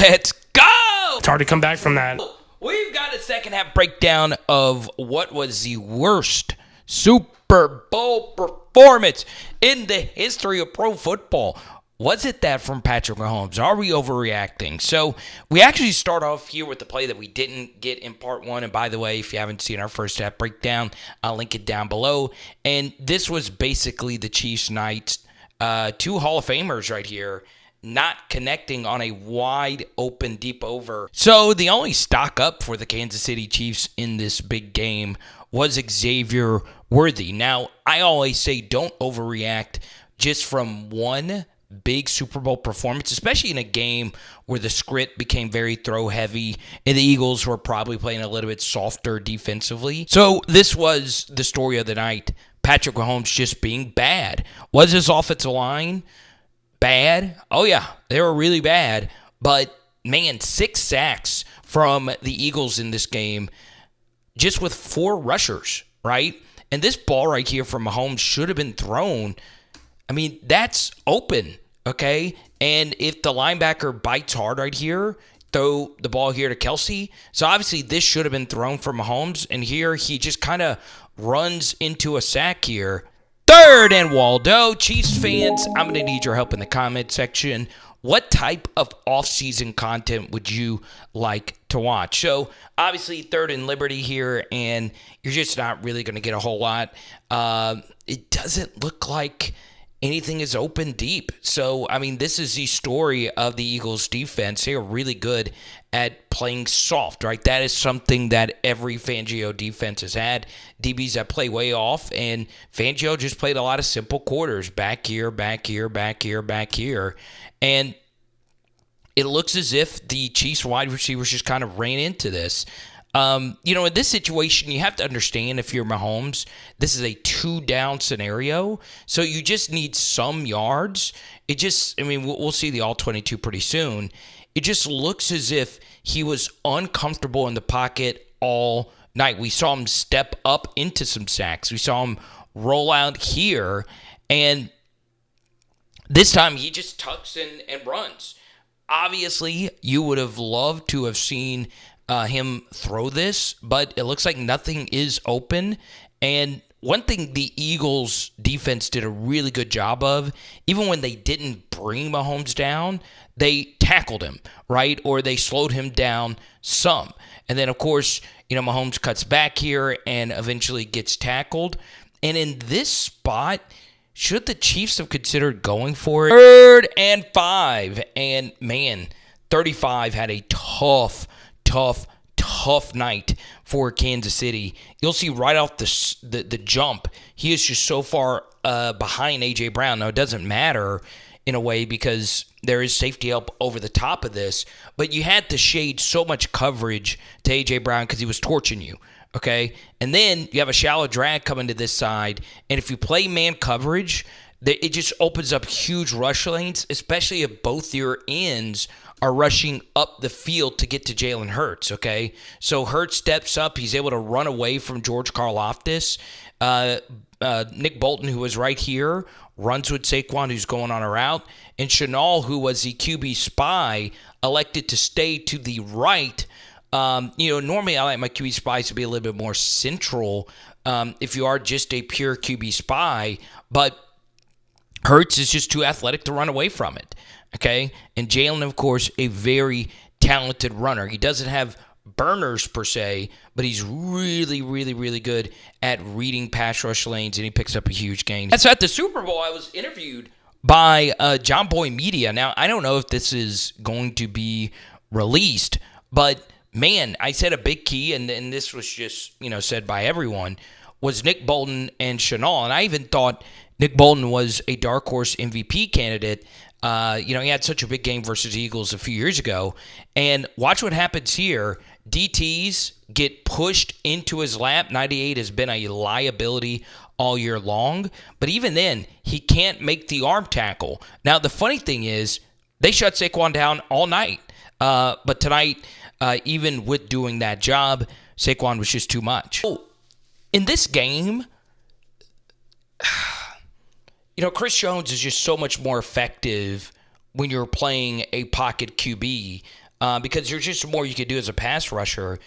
Let's go! It's hard to come back from that. We've got a second half breakdown of what was the worst Super Bowl performance in the history of pro football. Was it that from Patrick Mahomes? Are we overreacting? So we actually start off here with the play that we didn't get in part one. And by the way, if you haven't seen our first half breakdown, I'll link it down below. And this was basically the Chiefs night. Two Hall of Famers right here not connecting on a wide open deep over. So the only stock up for the Kansas City Chiefs in this big game was Xavier Worthy. Now, I always say don't overreact just from one big Super Bowl performance, especially in a game where the script became very throw heavy and the Eagles were probably playing a little bit softer defensively. So this was the story of the night. Patrick Mahomes just being bad. Was his offensive line bad? Oh yeah, they were really bad. But man, 6 sacks from the Eagles in this game just with 4 rushers, right? And this ball right here from Mahomes should have been thrown. I mean, that's open, okay? And if the linebacker bites hard right here, throw the ball here to Kelce. So obviously this should have been thrown for Mahomes. And here he just kind of runs into a sack here. 3rd and Waldo. Chiefs fans, I'm going to need your help in the comment section. What type of offseason content would you like to watch? So obviously 3rd and Liberty here, and you're just not really going to get a whole lot. It doesn't look like anything is open deep. So, I mean, this is the story of the Eagles defense. They're really good at playing soft, right? That is something that every Fangio defense has had. DBs that play way off, and Fangio just played a lot of simple quarters. Back here, back here, back here, back here. And it looks as if the Chiefs wide receivers just kind of ran into this. In this situation, you have to understand if you're Mahomes, this is a 2-down scenario. So you just need some yards. We'll see the all-22 pretty soon. It just looks as if he was uncomfortable in the pocket all night. We saw him step up into some sacks. We saw him roll out here. And this time he just tucks in and runs. Obviously, you would have loved to have seen him throw this, but it looks like nothing is open. And one thing the Eagles defense did a really good job of, even when they didn't bring Mahomes down, they tackled him, right? Or they slowed him down some. And then, of course, Mahomes cuts back here and eventually gets tackled. And in this spot, should the Chiefs have considered going for it? 3rd and 5. And man, 35 had a tough night for Kansas City. You'll see right off the jump, he is just so far behind A.J. Brown. Now, it doesn't matter in a way because there is safety help over the top of this, but you had to shade so much coverage to A.J. Brown because he was torching you, okay? And then you have a shallow drag coming to this side, and if you play man coverage, it just opens up huge rush lanes, especially if both your ends are rushing up the field to get to Jalen Hurts, okay? So Hurts steps up. He's able to run away from George Karlaftis. Nick Bolton, who was right here, runs with Saquon, who's going on a route. And Chenal, who was the QB spy, elected to stay to the right. Normally I like my QB spies to be a little bit more central if you are just a pure QB spy. But Hurts is just too athletic to run away from it. Okay, and Jalen, of course, a very talented runner. He doesn't have burners per se, but he's really, really, really good at reading pass rush lanes, and he picks up a huge gain. So at the Super Bowl, I was interviewed by John Boy Media. Now, I don't know if this is going to be released, but man, I said a big key, and this was just said by everyone, was Nick Bolton and Chenal, and I even thought Nick Bolton was a dark horse MVP candidate. He had such a big game versus Eagles a few years ago. And watch what happens here. DTs get pushed into his lap. 98 has been a liability all year long. But even then, he can't make the arm tackle. Now, the funny thing is, they shut Saquon down all night. But tonight, even with doing that job, Saquon was just too much. In this game, Chris Jones is just so much more effective when you're playing a pocket QB. because there's just more you could do as a pass rusher.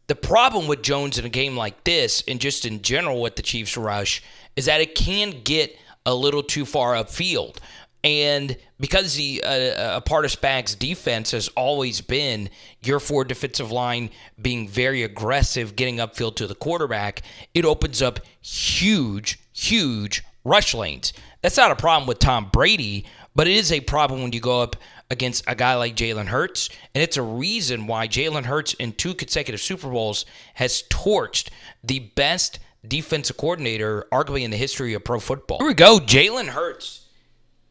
The problem with Jones in a game like this, and just in general with the Chiefs rush, is that it can get a little too far upfield. And because a part of Spags' defense has always been your forward defensive line being very aggressive, getting upfield to the quarterback, it opens up huge, huge rush lanes. That's not a problem with Tom Brady, but it is a problem when you go up against a guy like Jalen Hurts, and it's a reason why Jalen Hurts in 2 consecutive Super Bowls has torched the best defensive coordinator, arguably in the history of pro football. Here we go, Jalen Hurts.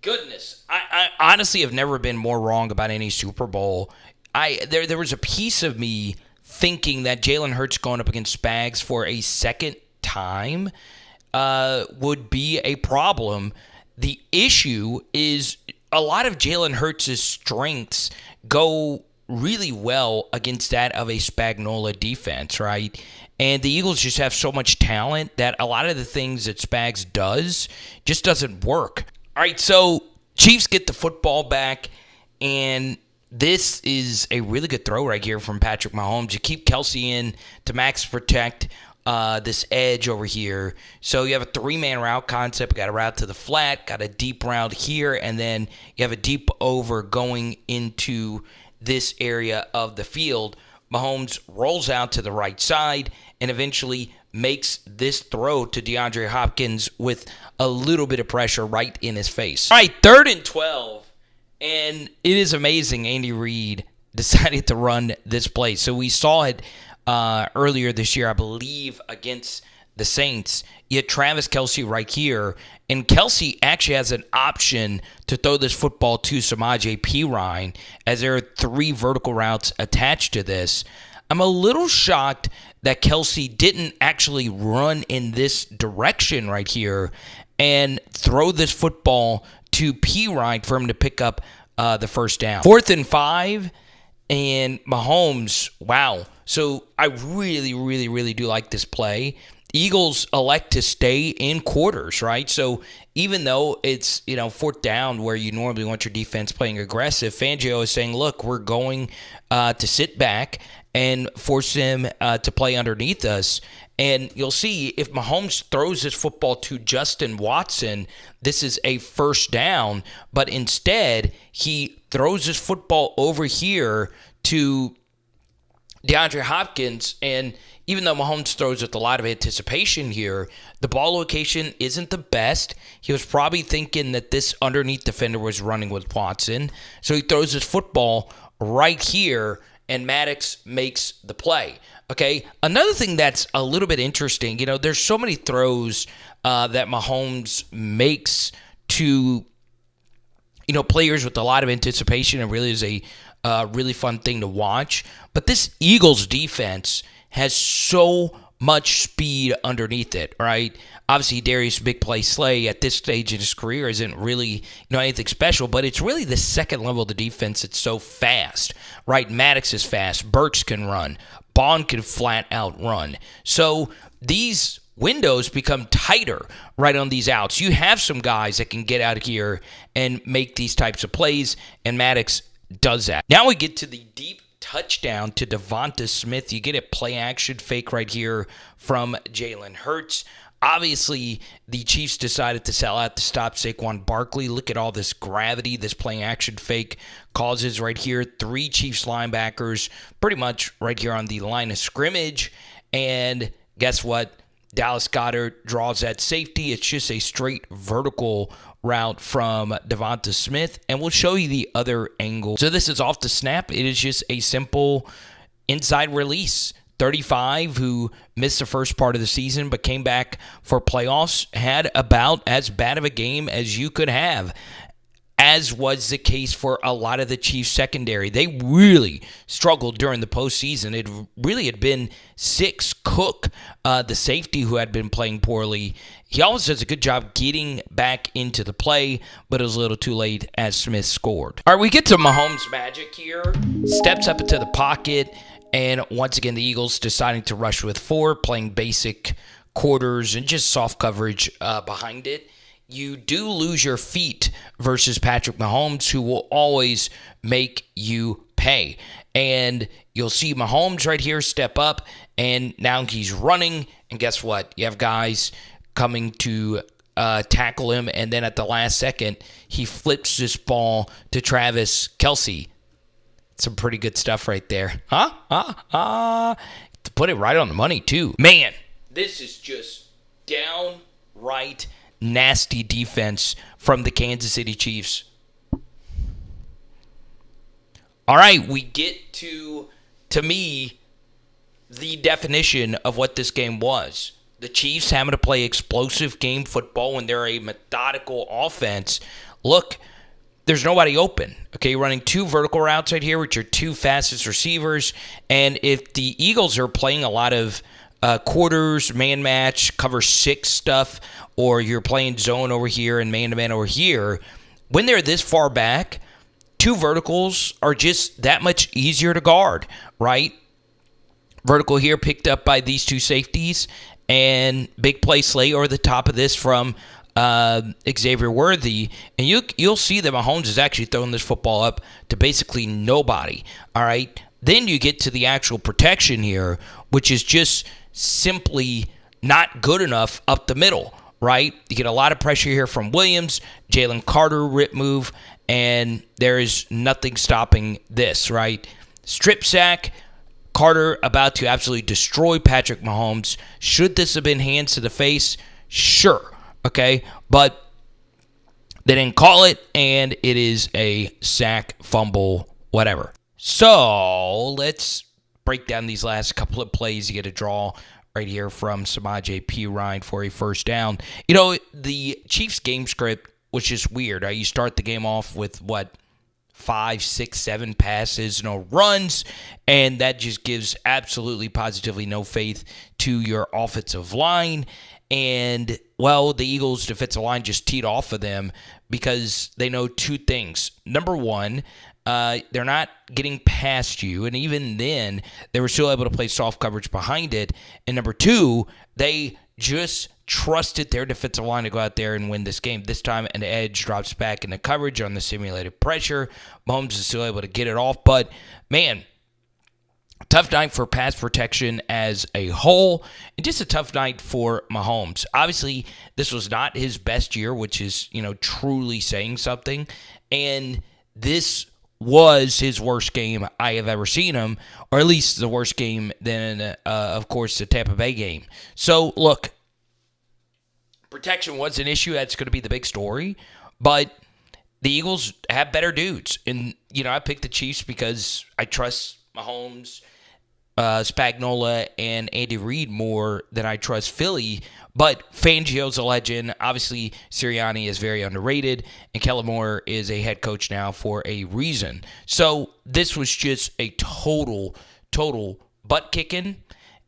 Goodness, I honestly have never been more wrong about any Super Bowl. There was a piece of me thinking that Jalen Hurts going up against Spags for a second time would be a problem. The issue is a lot of Jalen Hurts' strengths go really well against that of a Spagnuolo defense, right? And the Eagles just have so much talent that a lot of the things that Spags does just doesn't work. All right, so Chiefs get the football back, and this is a really good throw right here from Patrick Mahomes. You keep Kelce in to max protect this edge over here. So you have a 3-man route concept. Got a route to the flat, got a deep route here, and then you have a deep over going into this area of the field. Mahomes rolls out to the right side and eventually makes this throw to DeAndre Hopkins with a little bit of pressure right in his face. All right, 3rd and 12, and it is amazing Andy Reid decided to run this play. So we saw it earlier this year, I believe, against the Saints. You had Travis Kelce right here, and Kelce actually has an option to throw this football to Samaje Perine, as there are 3 vertical routes attached to this. I'm a little shocked that Kelce didn't actually run in this direction right here and throw this football to Perine for him to pick up the first down. 4th and 5, and Mahomes, wow. So I really, really, really do like this play. Eagles elect to stay in quarters, right? So even though it's, 4th down where you normally want your defense playing aggressive, Fangio is saying, look, we're going to sit back and force him to play underneath us. And you'll see if Mahomes throws this football to Justin Watson, this is a first down. But instead, he throws this football over here to DeAndre Hopkins, and even though Mahomes throws with a lot of anticipation here, the ball location isn't the best. He was probably thinking that this underneath defender was running with Watson, so he throws his football right here, and Maddox makes the play. Okay, another thing that's a little bit interesting, there's so many throws that Mahomes makes to, players with a lot of anticipation, and really is a really fun thing to watch. But this Eagles defense has so much speed underneath it, right? Obviously, Darius Big Play Slay at this stage in his career isn't really anything special, but it's really the second level of the defense that's so fast, right? Maddox is fast. Burks can run. Bond can flat out run. So these windows become tighter right on these outs. You have some guys that can get out of here and make these types of plays, and Maddox does that. Now we get to the deep touchdown to Devonta Smith. You get a play action fake right here from Jalen Hurts. Obviously, the Chiefs decided to sell out to stop Saquon Barkley. Look at all this gravity this play action fake causes right here. 3 Chiefs linebackers pretty much right here on the line of scrimmage. And guess what? Dallas Goedert draws that safety. It's just a straight vertical route from Devonta Smith, and we'll show you the other angle. So this is off the snap. It is just a simple inside release. 35, who missed the first part of the season but came back for playoffs, had about as bad of a game as you could have, as was the case for a lot of the Chiefs secondary. They really struggled during the postseason. It really had been Six Cook, the safety, who had been playing poorly. He always does a good job getting back into the play, but it was a little too late as Smith scored. All right, we get to Mahomes' magic here. Steps up into the pocket, and once again, the Eagles deciding to rush with 4, playing basic quarters and just soft coverage behind it. You do lose your feet versus Patrick Mahomes, who will always make you pay. And you'll see Mahomes right here step up, and now he's running. And guess what? You have guys coming to tackle him, and then at the last second, he flips this ball to Travis Kelce. Some pretty good stuff right there. To put it right on the money, too. Man, this is just downright nasty defense from the Kansas City Chiefs. All right, we get to me, the definition of what this game was. The Chiefs having to play explosive game football when they're a methodical offense. Look, there's nobody open. Okay, you're running two vertical routes right here with your two fastest receivers. And if the Eagles are playing a lot of quarters, man match, cover 6 stuff, or you're playing zone over here and man-to-man over here, when they're this far back, two verticals are just that much easier to guard, right? Vertical here picked up by these two safeties, and big play slate over the top of this from Xavier Worthy, and you'll see that Mahomes is actually throwing this football up to basically nobody, all right? Then you get to the actual protection here, which is just simply not good enough up the middle, right? You get a lot of pressure here from Williams, Jalen Carter rip move, and there is nothing stopping this, right? Strip sack, Carter about to absolutely destroy Patrick Mahomes. Should this have been hands to the face? Sure, okay? But they didn't call it, and it is a sack, fumble, whatever. So let's break down these last couple of plays. You get a draw right here from Samaje Perine for a first down. You know, the Chiefs game script was just weird. Right? You start the game off with, 5, 6, 7 passes, no runs, and that just gives absolutely positively no faith to your offensive line. And, well, the Eagles' defensive line just teed off of them because they know two things. Number one, they're not getting past you, and even then, they were still able to play soft coverage behind it. And number two, they just trusted their defensive line to go out there and win this game. This time, an edge drops back into coverage on the simulated pressure. Mahomes is still able to get it off, but, man, tough night for pass protection as a whole, and just a tough night for Mahomes. Obviously, this was not his best year, which is, truly saying something, and this was his worst game I have ever seen him, or at least the worst game than, of course, the Tampa Bay game. So, look, protection was an issue. That's going to be the big story, but the Eagles have better dudes, and, I picked the Chiefs because I trust Mahomes, Spagnuolo, and Andy Reid more than I trust Philly. But Fangio's a legend. Obviously, Sirianni is very underrated, and Kellen Moore is a head coach now for a reason. So this was just a total butt kicking,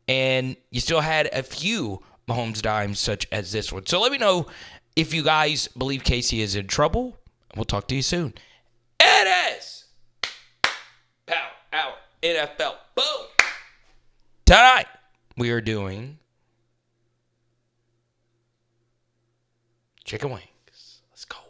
and you still had a few Mahomes dimes such as this one. So let me know if you guys believe Casey is in trouble. We'll talk to you soon. It is Power Hour NFL. Boom. Tonight, we are doing chicken wings.